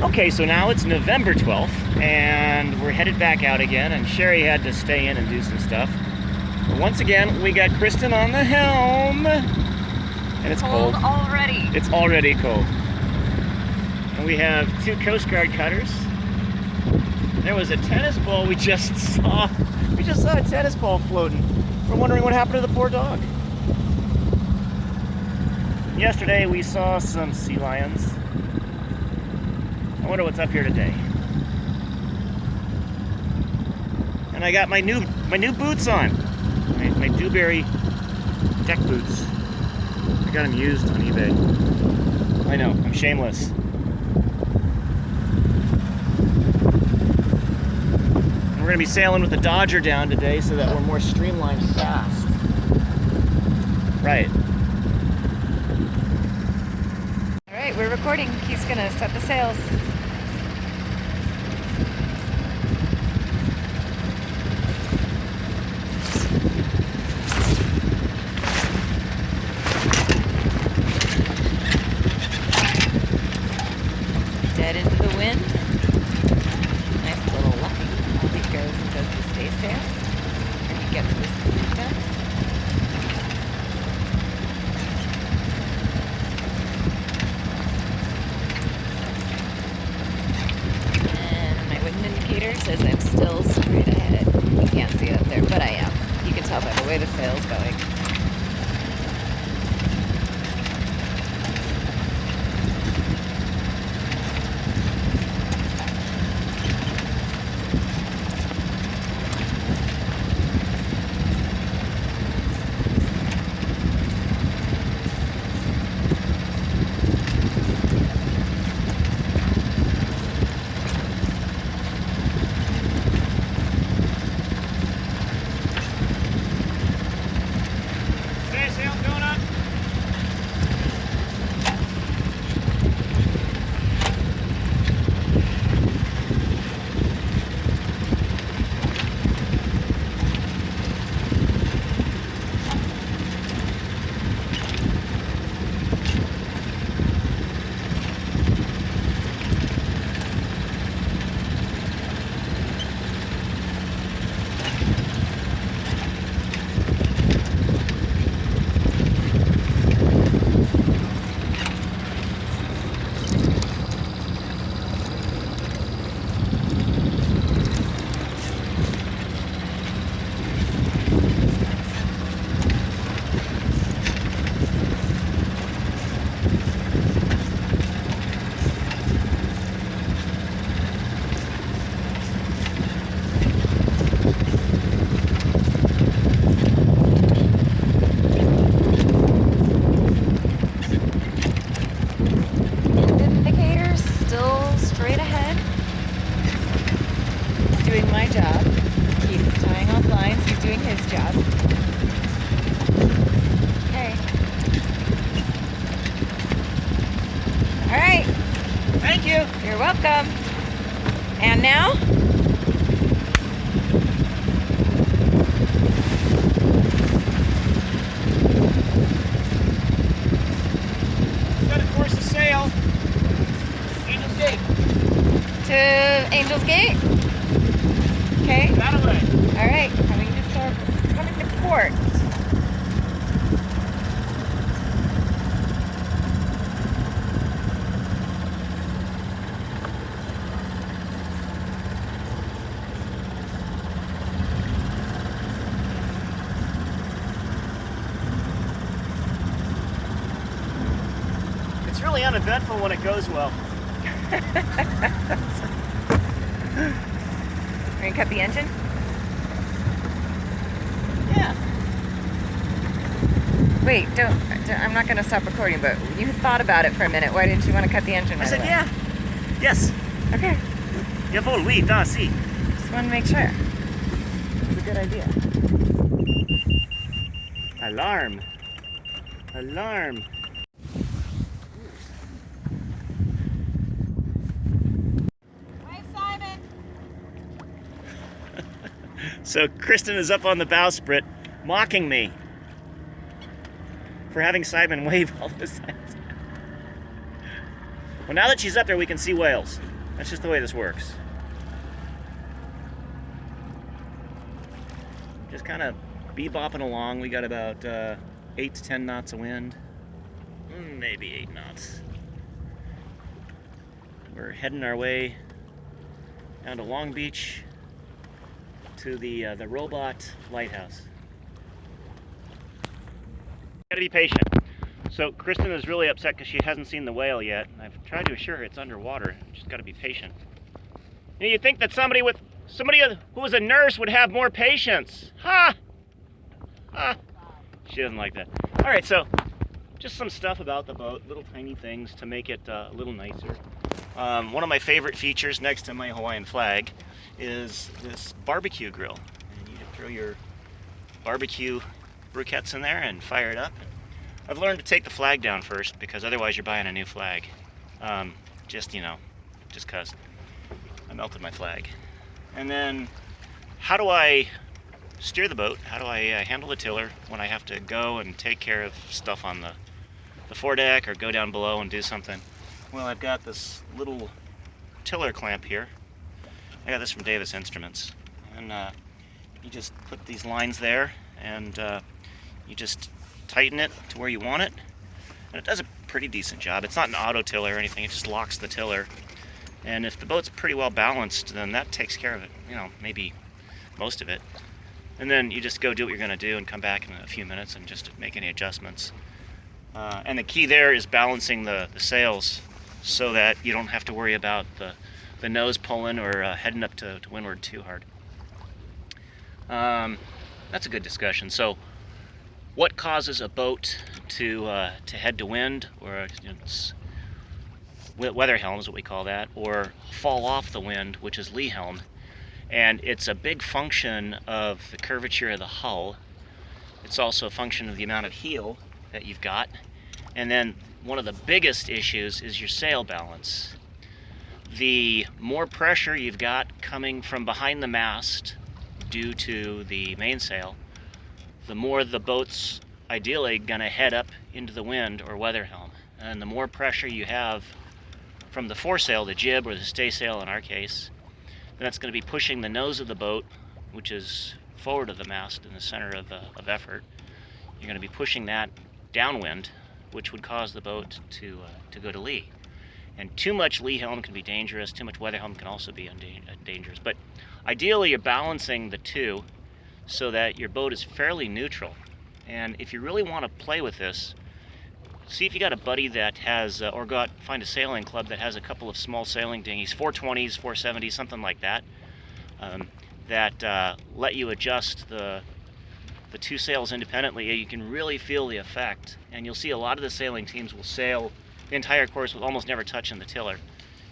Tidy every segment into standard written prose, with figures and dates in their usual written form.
Okay, so now it's November 12th, and we're headed back out again, and Sherry had to stay in and do some stuff. But once again, we got Kristen on the helm, and it's cold. Already. It's already cold. And we have 2 Coast Guard cutters. There was a tennis ball we just saw. We just saw a tennis ball floating. We're wondering what happened to the poor dog. Yesterday we saw some sea lions. I wonder what's up here today. And I got my new boots on. My Dewberry deck boots. I got them used on eBay. I know, I'm shameless. And we're gonna be sailing with the Dodger down today so that we're more streamlined and fast. Right. All right, we're recording. He's gonna set the sails. Dead into the wind. Nice little lucky. He goes and does the stay sail. And he gets this done. And my wind indicator says I'm still straight ahead. You can't see it up there, but I am. You can tell by the way the sail's going. Doing my job. He's tying off lines. He's doing his job. Okay. All right. Thank you. You're welcome. And now? Got to course the sail. Angel's Gate. To Angel's Gate? Okay. That way. All right. Coming to port. It's really uneventful when it goes well. Are you gonna cut the engine? Yeah. Wait, don't. I'm not gonna stop recording, but you thought about it for a minute. Why didn't you want to cut the engine right I said away? yeah. Yes. Okay. Jawohl, oui, da, si. Just want to make sure. It's a good idea. Alarm. Alarm. Hi, Simon. So Kristen is up on the bowsprit mocking me for having Simon wave all the time. Well, now that she's up there, we can see whales. That's just the way this works. Just kind of bebopping along. We got about 8 to 10 knots of wind. Maybe 8 knots. We're heading our way down to Long Beach to the Robot Lighthouse. Gotta be patient. So Kristen is really upset because she hasn't seen the whale yet. I've tried to assure her it's underwater. She's got to be patient. You know, you'd think that somebody who was a nurse would have more patience. Ha! Ha! She doesn't like that. All right, so just some stuff about the boat, little tiny things to make it a little nicer. One of my favorite features next to my Hawaiian flag is this barbecue grill. And you can throw your barbecue briquettes in there and fire it up. I've learned to take the flag down first because otherwise you're buying a new flag. Just cause I melted my flag. And then how do I steer the boat? How do I handle the tiller when I have to go and take care of stuff on the foredeck or go down below and do something? Well, I've got this little tiller clamp here. I got this from Davis Instruments. And you just put these lines there and you just tighten it to where you want it. And it does a pretty decent job. It's not an auto tiller or anything, it just locks the tiller. And if the boat's pretty well balanced, then that takes care of it, you know, maybe most of it. And then you just go do what you're gonna do and come back in a few minutes and just make any adjustments. And the key there is balancing the sails so that you don't have to worry about the nose pulling or heading up to windward too hard. That's a good discussion. So what causes a boat to head to wind, or weather helm is what we call that, or fall off the wind, which is lee helm? And it's a big function of the curvature of the hull. It's also a function of the amount of heel that you've got. And then one of the biggest issues is your sail balance. The more pressure you've got coming from behind the mast due to the mainsail, the more the boat's ideally gonna head up into the wind or weather helm. And the more pressure you have from the foresail, the jib or the staysail in our case, then that's gonna be pushing the nose of the boat, which is forward of the mast in the center of effort. You're gonna be pushing that downwind, which would cause the boat to go to lee. And too much lee helm can be dangerous, too much weather helm can also be dangerous. But ideally you're balancing the two so that your boat is fairly neutral. And if you really want to play with this, see if you got a buddy that has, find a sailing club that has a couple of small sailing dinghies, 420s, 470s, something like that, that let you adjust the two sails independently. You can really feel the effect, and you'll see a lot of the sailing teams will sail the entire course with almost never touching the tiller,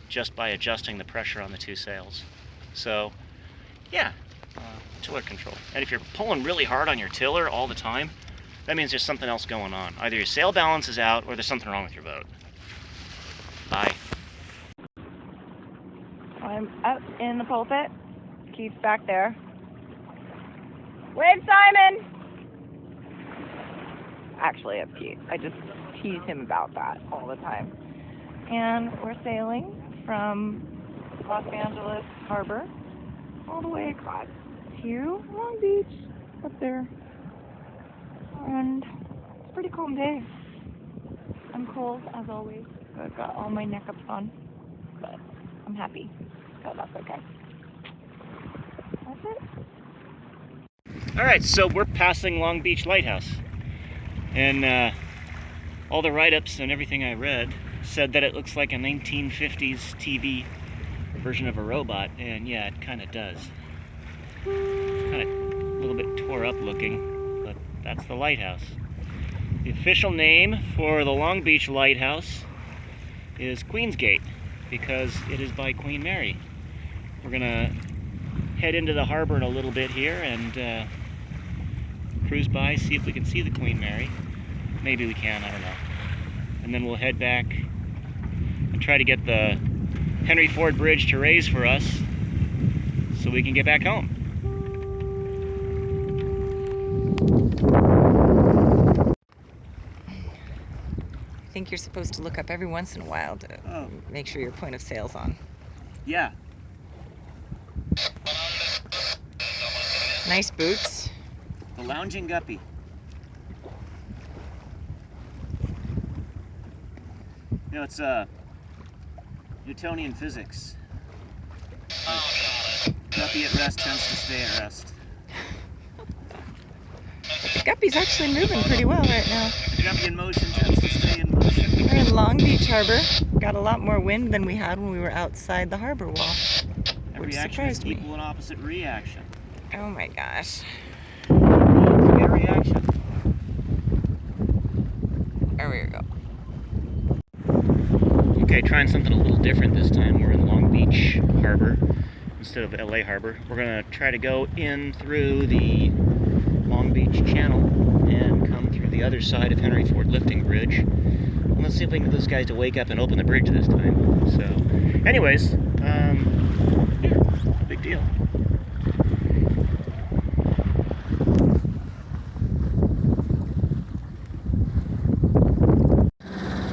just by adjusting the pressure on the two sails. So, yeah, tiller control. And if you're pulling really hard on your tiller all the time, that means there's something else going on. Either your sail balance is out, or there's something wrong with your boat. Bye. I'm up in the pulpit. Keith's back there. Wave, Simon! Actually, it's Keith. I just tease him about that all the time. And we're sailing from Los Angeles Harbor all the way across to Long Beach up there. And it's a pretty calm day. I'm cold as always. So I've got all my neck ups on, but I'm happy. So that's okay. That's it. All right, so we're passing Long Beach Lighthouse. And all the write-ups and everything I read said that it looks like a 1950s TV version of a robot, and yeah, it kind of does. It's kind of a little bit tore up looking, but that's the lighthouse. The official name for the Long Beach Lighthouse is Queen's Gate, because it is by Queen Mary. We're gonna head into the harbor in a little bit here and cruise by, see if we can see the Queen Mary. Maybe we can, I don't know. And then we'll head back and try to get the Henry Ford Bridge to raise for us so we can get back home. I think you're supposed to look up every once in a while to make sure your point of sale's on. Yeah. Nice boots. The lounging guppy. You know, it's Newtonian physics. Guppy at rest tends to stay at rest. But the guppy's actually moving pretty well right now. Guppy in motion tends to stay in motion. We're in Long Beach Harbor. Got a lot more wind than we had when we were outside the harbor wall. Every action is equal and opposite reaction. Oh my gosh. Get a reaction. There we go. Okay, trying something a little different this time. We're in Long Beach Harbor instead of LA Harbor. We're going to try to go in through the Long Beach Channel and come through the other side of Henry Ford Lifting Bridge. And let's see if we can get those guys to wake up and open the bridge this time. So, anyways, yeah, big deal.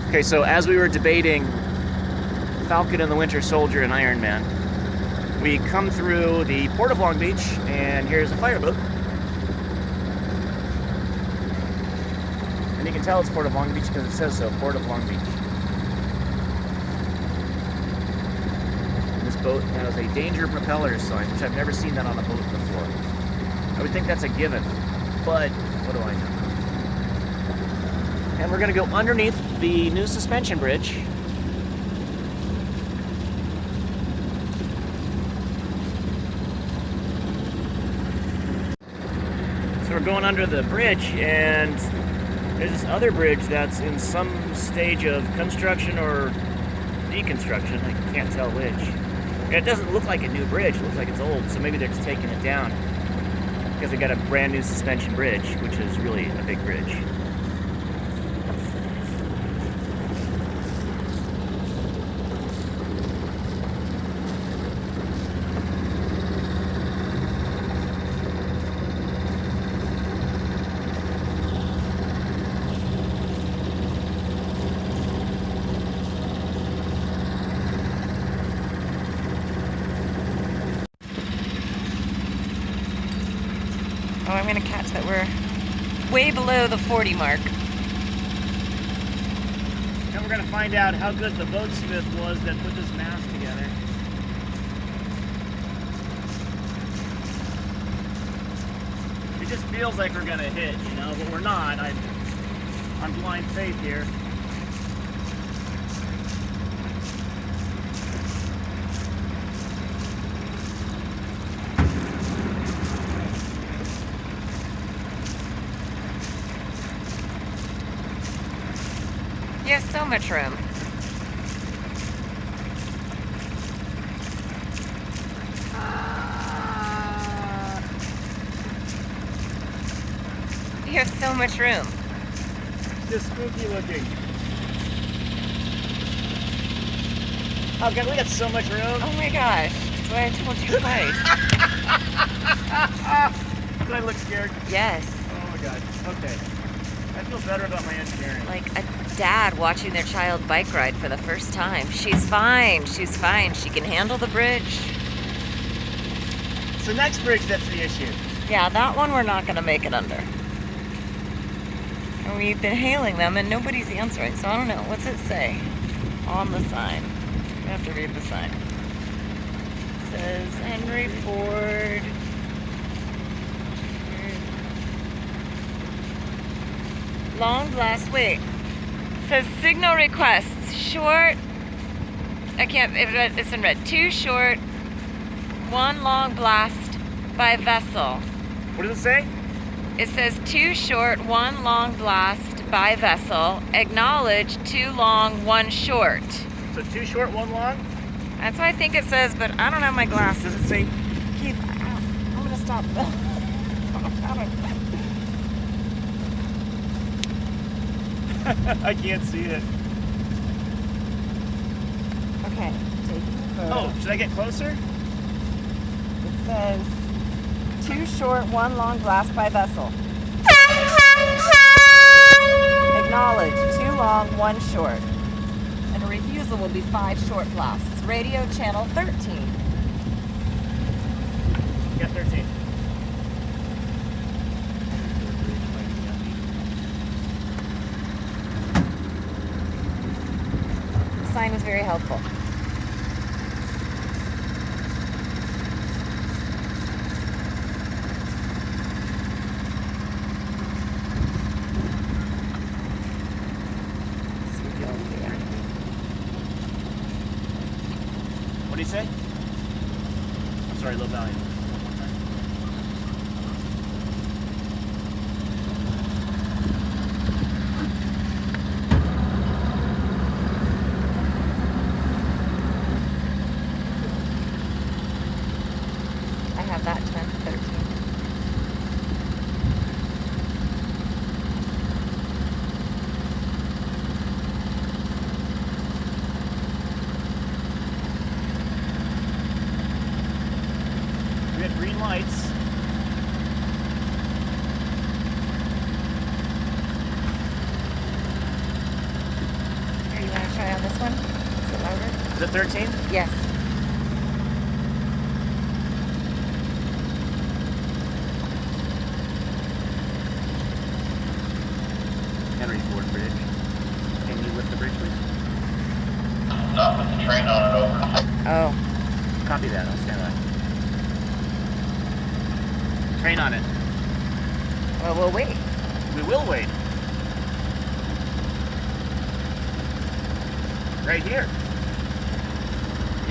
Okay, so as we were debating Falcon and the Winter Soldier and Iron Man, we come through the Port of Long Beach, and here's a fireboat. And you can tell it's Port of Long Beach because it says so, Port of Long Beach. And this boat has a danger propeller sign, which I've never seen that on a boat before. I would think that's a given, but what do I know? And we're going to go underneath the new suspension bridge. So we're going under the bridge, and there's this other bridge that's in some stage of construction or deconstruction. I can't tell which. And it doesn't look like a new bridge. It looks like it's old, so maybe they're just taking it down because they got a brand new suspension bridge, which is really a big bridge. Oh, I'm going to catch that we're way below the 40 mark. And we're going to find out how good the boatsmith was that put this mast together. It just feels like we're going to hit, you know, but we're not. I'm blind faith here. You have so much room. You have so much room. It's just spooky looking. Oh god, we got so much room. Oh my gosh. That's why I told you twice. Did I look scared? Yes. Oh my god. Okay. I feel better about my engineering. Like a dad watching their child bike ride for the first time. She's fine. She's fine. She can handle the bridge. It's the next bridge that's the issue. Yeah, that one we're not going to make it under. And we've been hailing them and nobody's answering, so I don't know. What's it say on the sign? I have to read the sign. It says Henry Ford. Long blast, wait. It says signal requests, short, it's in red. 2 short, 1 long blast by vessel. What does it say? It says 2 short, 1 long blast by vessel. Acknowledge 2 long, 1 short. So 2 short, 1 long? That's what I think it says, but I don't have my glasses. Does it say? Keith, I'm gonna stop. I can't see it. Okay, take a photo. Oh, should I get closer? It says 2 short, 1 long blast by vessel. Acknowledge 2 long, 1 short. And a refusal will be 5 short blasts. Radio channel 13. Yeah, 13. The sign was very helpful. What did he say? I'm sorry, low volume. I have that 10, 13. We had green lights. Here, you want to try on this one? Is it louder? Is it 13? Yes. Henry Ford Bridge. Can you lift the bridge, please? Not with the train on it over. Oh. Copy that. I'll stand by. Train on it. Well, we'll wait. We will wait. Right here.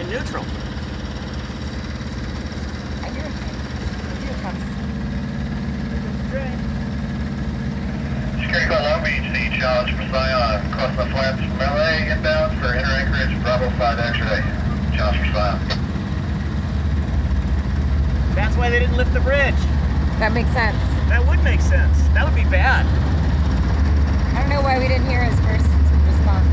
In neutral. I hear it. Here it comes. Security call Long Beach, the challenge for Scion. Cross the flats from LA inbound for inner anchorage, Bravo 5 X-ray. Challenge for Scion. That's why they didn't lift the bridge. That makes sense. That would make sense. That would be bad. I don't know why we didn't hear his first response.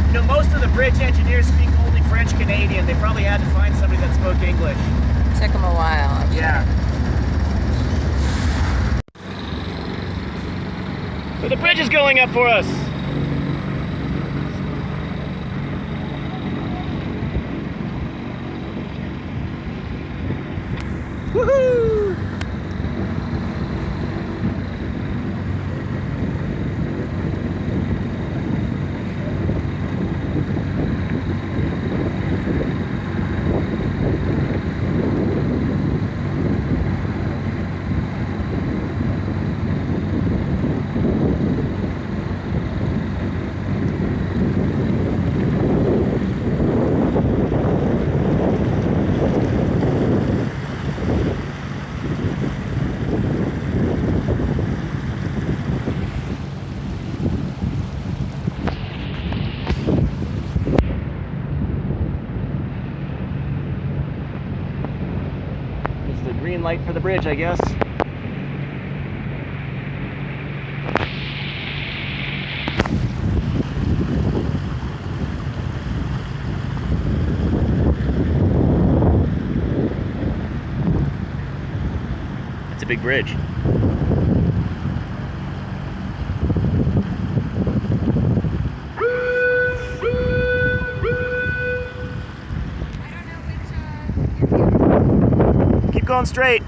You know, most of the bridge engineers speak only French Canadian. They probably had to find somebody that spoke English. Took him a while, I'm sure. Yeah. But the bridge is going up for us. Woohoo! It's the green light for the bridge, I guess. It's a big bridge. Keep going straight.